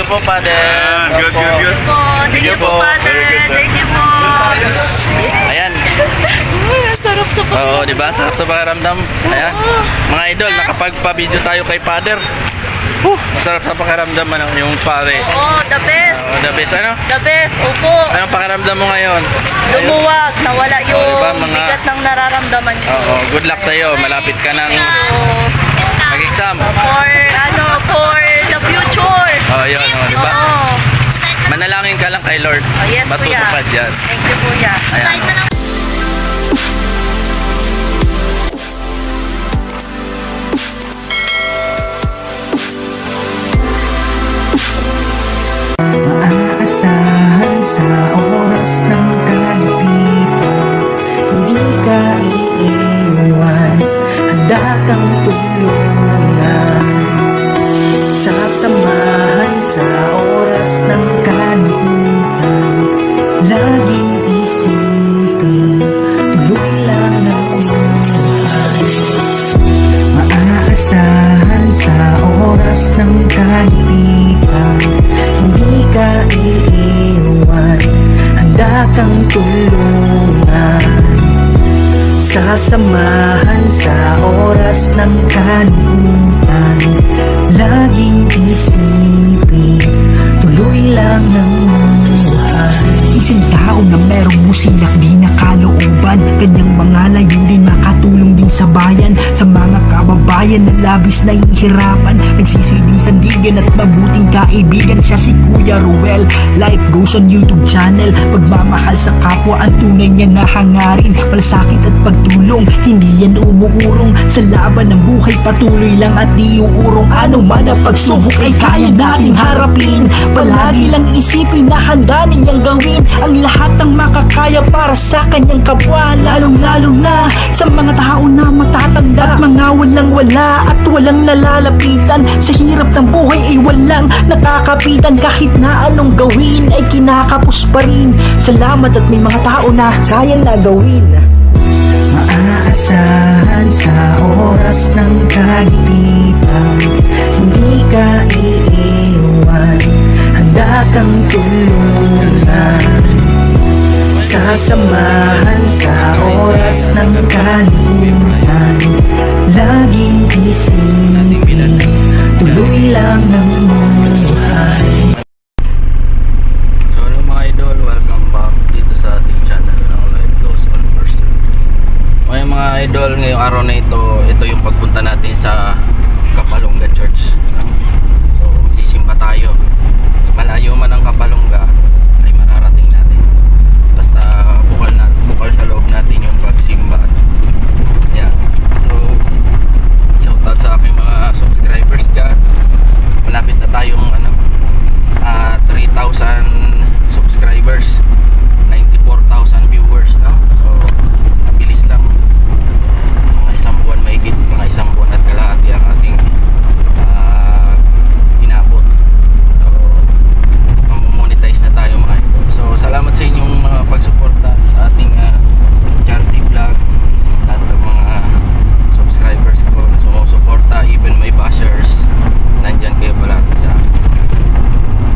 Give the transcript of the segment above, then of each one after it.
po, Father. Good, good, good. Thank you po, Father. Thank you po. Ayan. Sarap sa pag- Oo, di ba? Sarap sa pakiramdam. Ayan. Mga idol, nakapagpa-video tayo kay Father. Masarap sa pakiramdam ano, yung pare. Oo, the best. The best, ano? The best, opo. Anong pakiramdam mo ngayon? Lumuwag, nawala yung diba, mga- bigat ng nararamdaman ko. Oo, good luck sa'yo. Malapit ka ng mag-exam. For the future. Oo, yun. Oh, di ba? Oo. Manalangin ka lang kay Lord. Oh, yes, kuya. Matutupad yan. Thank you, kuya. Ayan. Maaasahan sa oras ng kalipitan, hindi ka iiwan, handa kang tulungan. Sasamahan sa oras ng kalimutan, laging isipin, tuloy lang ang buhay. Maaasahan sa oras ng kalipitan, hindi ka iiwan, handa kang tulungan. Sasamahan sa oras ng kalimutan, laging isipin, tuloy lang ng buhay. Isang tao na merong musilak di nakalooban, kanyang mga layunin makatulong din sa bayan, sa mga kababayan na labis na hihirapan, nagsisilbing sandigan at mabuting kaibigan. Siya si Kuya Ruel, life goes on YouTube channel, pagmamahal sa kapwa ang tunay niya na hangarin, malasakit at pagtulong, hindi yan umuurong, sa laban ng buhay patuloy lang at di uurong. Ano man ang pagsubok ay kaya nating harapin, palagi lang isipin na handa niyang gawin ang lahat ng makakaya para sa kanyang kapwa, lalong lalo na sa mga tao na matatanda at mga walang wala at walang nalalapitan. Sa hirap ng buhay ay walang nakakapitan, kahit na anong gawin ay kinakapos pa rin. Salamat at may mga tao na kaya na gawin. Maaasahan sa oras ng kagipitan, hindi ka iiwan, handa kang tulungan. Sasamahan sa oras ng kalimutan, laging isipin, tuloy lang ng buhay. So hello mga idol, welcome back dito sa ating channel ng Life Goes On First. Okay mga idol, ngayong araw na ito yung pagpunta natin sa Kapalonga Church. So sisimba tayo. Malayo man ang Kapalonga ay mararating natin. Basta bukal sa loob natin yung pagsimba. Yeah. So shout out sa aking mga subscribers dyan. Malapit na tayong 3,000 subscribers, 94,000 viewers, no? So mabilis lang, mga isang buwan mahigit, mga isang buwan at kalahati ang ating inabot. So mamonetize na tayo mga idol. So salamat sa inyong mga pagsuporta sa ating charity vlog, lahat ng mga subscribers ko na sumusuporta, even my bashers, nandyan kayo palagi sa akin.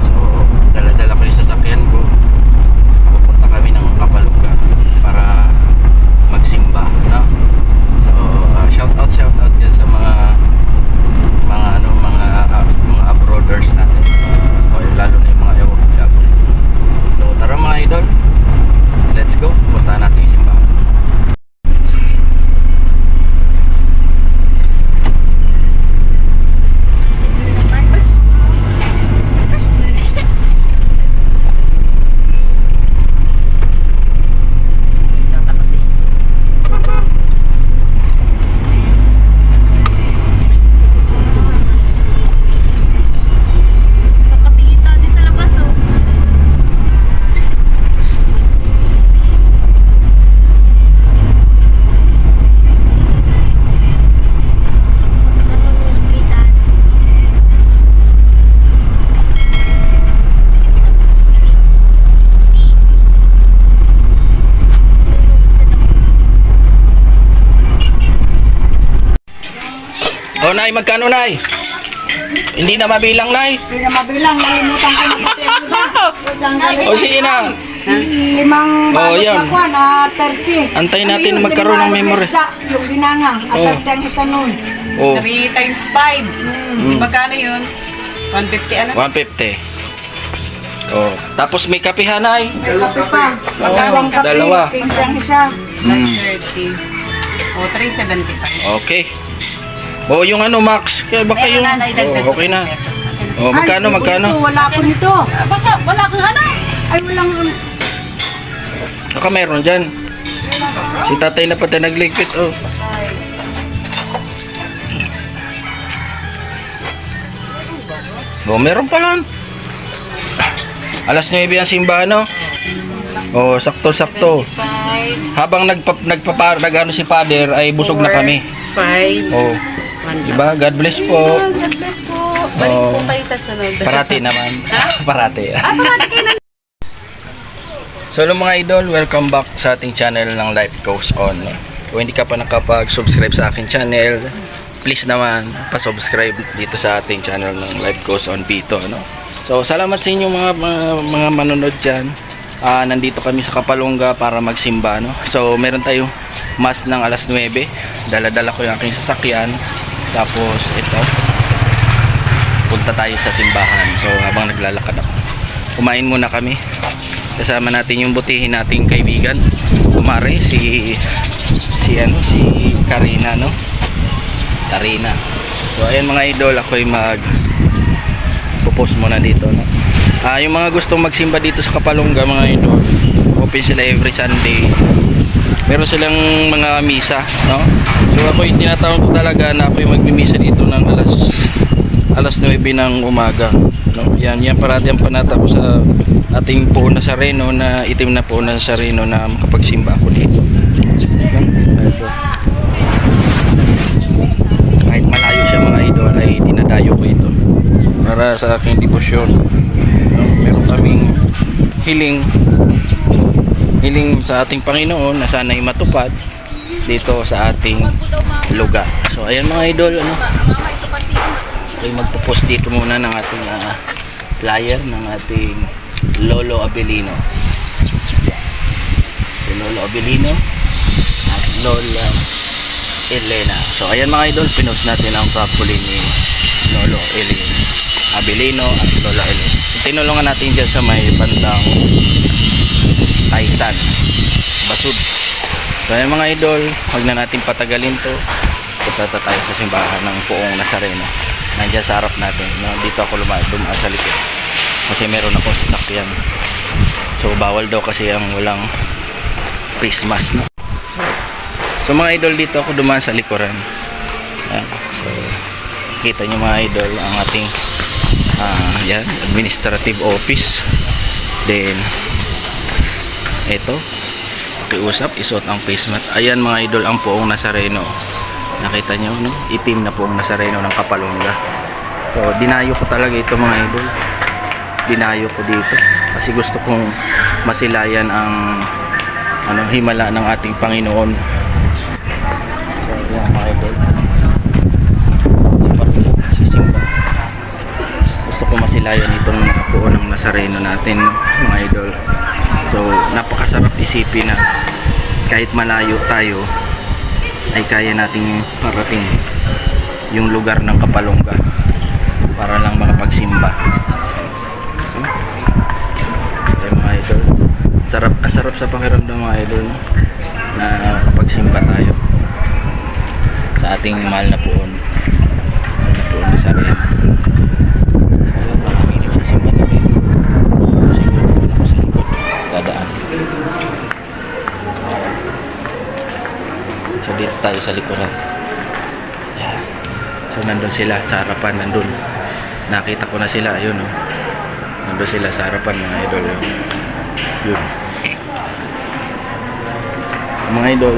So dala-dala ko yung sasakyan ko, pupunta kami ng Kapalonga para magsimba, no? So shout out dyan sa mga abroaders natin, o lalo na yung mga ewan vlog. So tara mga idol, let's go, punta natin yung simbahan. Nakapilita din sa labas, oh. Oh, Nay, magkano, Nay? Hindi na mabilang, Nay. Hindi na mabilang, nalimutan ko na pati. O sige na. Limang Oh, balot yan. na kuha na 30. Antayin Ano natin yun, magkaroon ng limang memory. isda, yung ginangang, at Oh. 30 ang isa nun. Oh, 3 times 5. Magkano yun? 150 ano? 150. Oh, tapos may kapihan, Nay. May kape pa. Oh, Magkawang kape, dalawa. 15 ang isa. Plus 30. O, 375. Okay. Oh, yung ano, Max. Kaya baka yung... Oh, okay na. Oh, magkano, Ay, magkano? ito, wala ko nito. Baka wala kang ano? Ay, walang... Baka meron dyan. Si tatay na pati nagligpit, oh. Oh, meron pala. Alas 9 ang simbahan, no? Oh, sakto-sakto. 5, Habang nagano si father ay busog na kami. 5, Oh. 1. Diba? God bless po. God bless po. Balik Oh. po kayo sa sunod. Parati naman. Parati. So hello mga idol, welcome back sa ating channel ng Life Goes On. Kung hindi ka pa nakapag-subscribe sa aking channel, please naman pa-subscribe dito sa ating channel ng Life Goes On Bito, no? So salamat sa inyo mga manonood dyan. Nandito kami sa Kapalonga para magsimba, no? So meron tayong mass ng alas 9. Dala-dala ko yung aking sasakyan. Tapos ito, punta tayo sa simbahan. So habang naglalakad ako, kumain muna kami. Kasama natin yung butihin nating kaibigan, kumare si Karina, no? Karina. So ayan mga idol, ako'y pupos muna dito, no? Yung mga gustong magsimba dito sa Kapalonga mga idol, open sila every Sunday. Meron silang mga misa, no? So ako'y tinatawag ko talaga na ako'y magmimisa dito ng alas 9 ng umaga, no? Yan parati ang panata ko sa ating puon na sareno, na itim na puon na sareno, na makapagsimba ako dito. Kahit malayo siya mga idol, ay dinadayo ko ito para sa aking debosyon, no? Meron kaming hiling sa ating Panginoon na sana'y matupad dito sa ating lugar. So ayan mga idol, ano, ay magpo-post dito muna ng ating flyer ng ating Lolo Abelino. Si Lolo Abelino at Lola Elena. So ayan mga idol, pinost natin ang papuli ni Lolo Abelino at Lola Elena. Tinulungan natin dyan sa may bandang Taisan, Basud. So ayan mga idol, huwag na natin patagalin to. Punta tayo sa simbahan ng Poong Nazareno. Nandiyan sa harap natin, no? Dito ako dumaan sa likod kasi meron akong sasakyan. So bawal daw kasi ang walang face mask, no? So mga idol, dito ako dumaan sa likuran. Ayan. So kita nyo mga idol ang ating yan, administrative office. Then ito, pakiusap, isuot ang face mask. Ayan mga idol, ang Poong Nazareno. Nakita nyo, no? Itim na Poong Nazareno ng Kapalonga. So dinayo ko talaga ito mga idol. Dinayo ko dito kasi gusto kong masilayan ang himala ng ating Panginoon. So yan mga idol, gusto kong masilayan itong Poong ng Nazareno natin mga idol. So napakasarap isipin na kahit malayo tayo ay kaya nating parating yung lugar ng Kapalonga para lang makapagsimba. Ang sarap sa pakiramdam mga idol, no? Na kapag simba tayo sa ating mahal na Poon na Nazareno. Maraming nagsasimba na rin. Kasi yun ako sa likod, dadaan. So dito tayo sa likuran. Yeah. So nandun sila sa harapan, nandun. Nakita ko na sila, ayun, no? Nandun sila sa harapan mga idol, yun. Mga idol,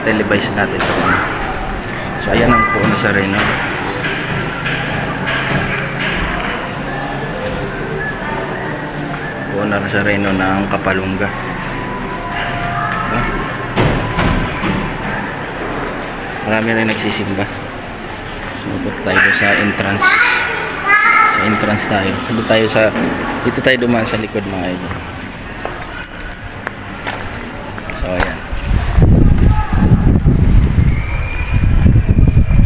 televise natin ito. So ayan ang Poong Nazareno. Poong Nazareno ng Kapalonga. Marami rin nagsisimba. So punta tayo doon sa entrance. Sa entrance tayo. Dito tayo dumaan sa likod mga idol. So ayan.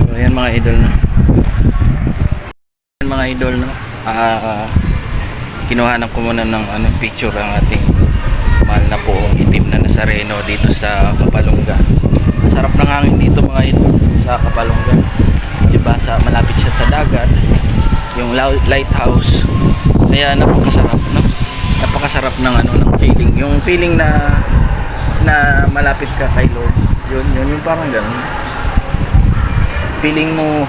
So ayan mga idol no. Ayan mga idol no. Kinuhanan ko muna ng picture ang ating mahal na poong itim na Nazareno dito sa Kapalungga. Masarap ng hangin dito mga idol sa Kapalungga. Diba malapit siya sa dagat, yung lighthouse. Kaya napakasarap no. Napakasarap ng ng feeling. Yung feeling na malapit ka kay Lord. Yun yung parang gano'n. Feeling mo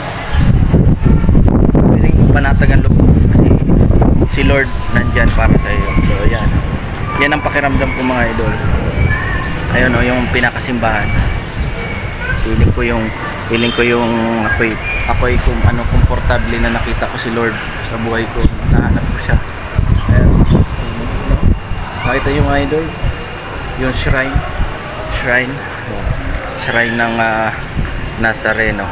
panatag ang loob. Si Lord nandyan para sa iyo. So yan. Yan ang pakiramdam ko mga idol. Ayun yung pinakasimbahan. Feeling ko yung ako'y komportable na nakita ko si Lord sa buhay ko. Nahanap ko siya. Ayun. Nakita yung mga idol. Yung shrine ng Nazareno.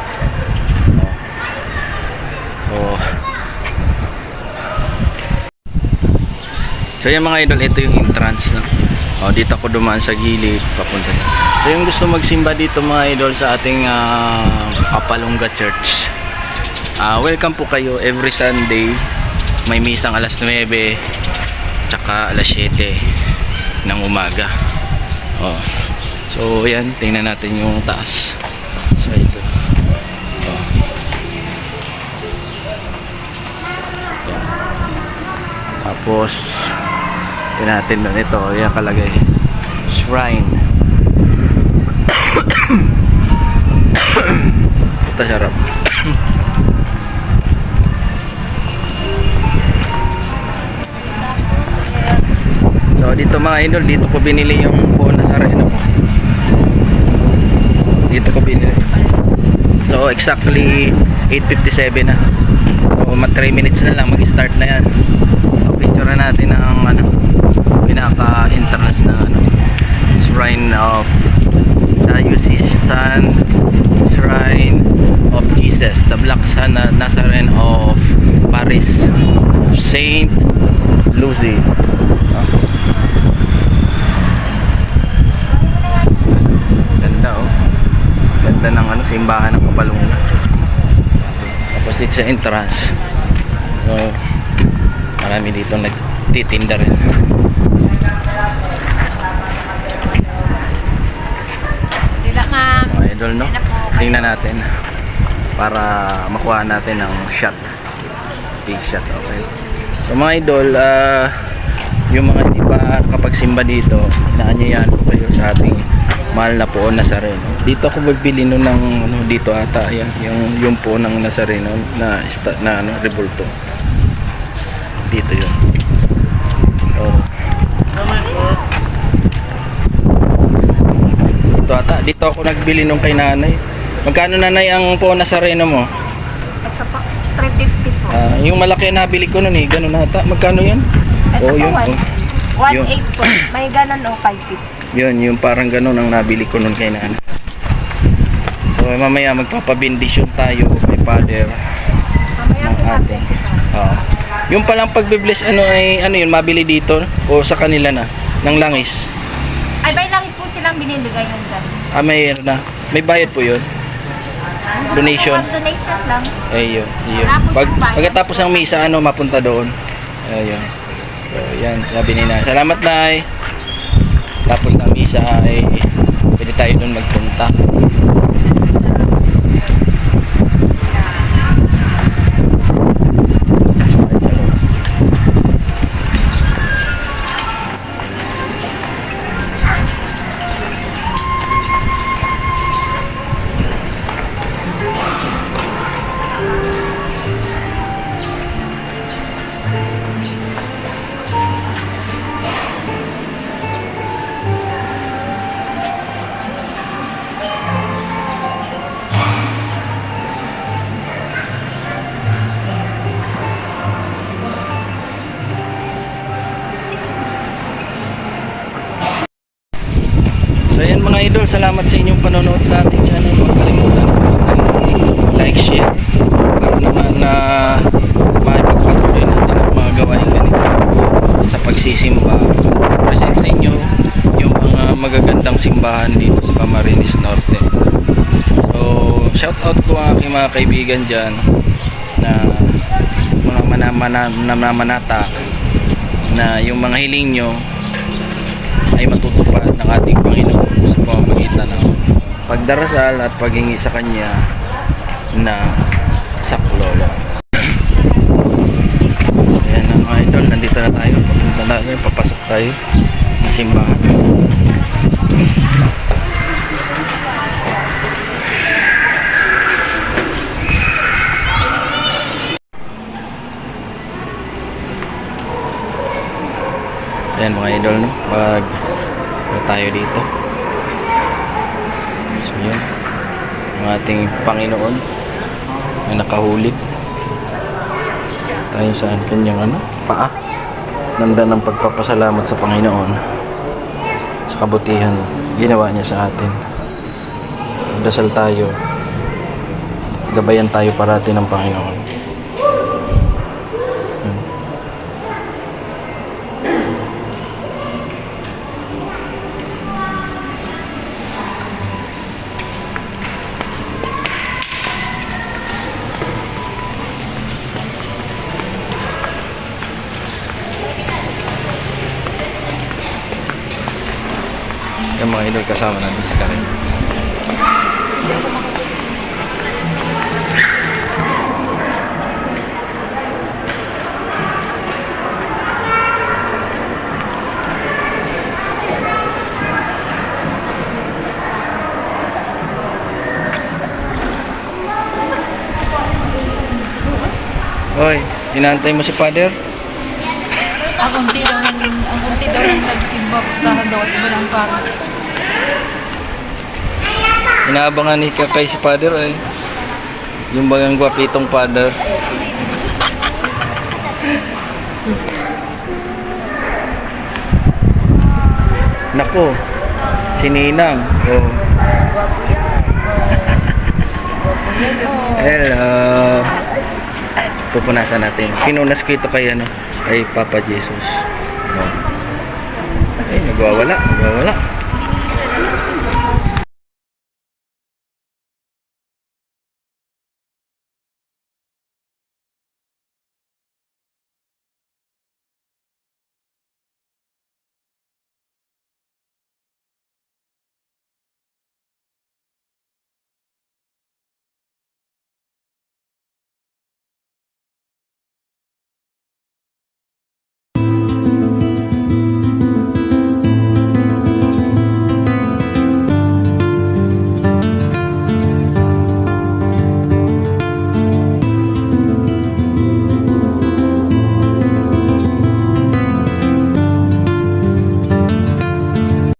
So yung mga idol, ito yung entrance no? Dito ako dumaan sa gilid papunta. So yung gusto magsimba dito mga idol sa ating Kapalungga Church, welcome po kayo. Every Sunday may misang alas 9 tsaka alas 7 ng umaga. So yan, tingnan natin yung taas. So ito yan. Tapos natin doon ito yung kalagay shrine. Ito sarap. So dito mga idol, dito ko binili yung buong Nazareno ko. Dito ko binili. So exactly 8:57 na. So 3 minutes na lang mag-start na yan. Picture na natin ang pinaka-entrance na Shrine of Diocesan Shrine of Jesus, the Black Sun Nazarene of Paris, Saint Lucy. Ganda ganda ng simbahan ng Kapalungga. Tapos ito sa entrance. So marami dito nagtitinda rin. Mga idol no, tingnan natin para makuha natin ng shot, big shot. Okay, so mga idol, yung mga hindi pa kapagsimba dito, inaanyayahan ko kayo sa ating mahal na poong Nazareno. Dito ako magbili no ng dito ata yan, yung po ng Nazareno na rebulto. Dito yun. So dito ako nagbili nung kay nanay. Magkano nanay ang po Nazareno mo? Ito po, 350 po. Yung malaki na nabili ko nun ganun ata. Magkano yun? Ito po, Yun. 1.8 po. May ganon 550. Yun, yung parang ganun ang nabili ko nun kay nanay. So mamaya magpapabindisyon tayo kay Father Mamaya ng ating. Yung palang pagbibless ay yun, mabili dito o sa kanila na ng langis? Ay, may langis po silang binibigay yung ganon. Mayroon na. May bayad po yun. Donation. Donation lang. Ayun. Pagkatapos ng misa, mapunta doon. Ayun. So, yan. Sabi ni Nay. Salamat, Nay. Tapos ng misa ay pwede tayo doon magpunta. So ayan mga idol, salamat sa inyong panonood sa ating channel. Huwag kalimutan subscribe, like, share para naman na maipagpatuloy natin ang mga gawain ganito sa pagsisimba. Present sa inyo yung mga magagandang simbahan dito sa Camarines Norte. So shout out ko ang aking mga kaibigan dyan na mga manamanata na yung mga hiling nyo ay matutupad ng ating Panginoon sa pamamagitan ng pagdarasal at paghingi sa Kanya na saklolo. Ayan na mga idol, nandito na tayo. Papunta na tayo, papasok tayo ng simbahan. Ayan mga idol, no? Pag tayo dito. So yan, ang ating Panginoon ay nakahulid tayo sa kanyang paa. Nanda ng pagpapasalamat sa Panginoon sa kabutihan ginawa niya sa atin. Dasal tayo, gabayan tayo parati ng Panginoon. Yung mga idol kasama natin si Karen. Oy, inaantay mo si Father? Ang unti daw nang nagsimba. Pustahan daw at iba ng parang. Inaabangan ni Kakay si Father ay yung bagang gwapitong Father. Nako, si Ninang. Oh. Hello. Pupunasan natin. Pinunas ko ito kay kay Papa Jesus. Oh. Ay, nagwawala.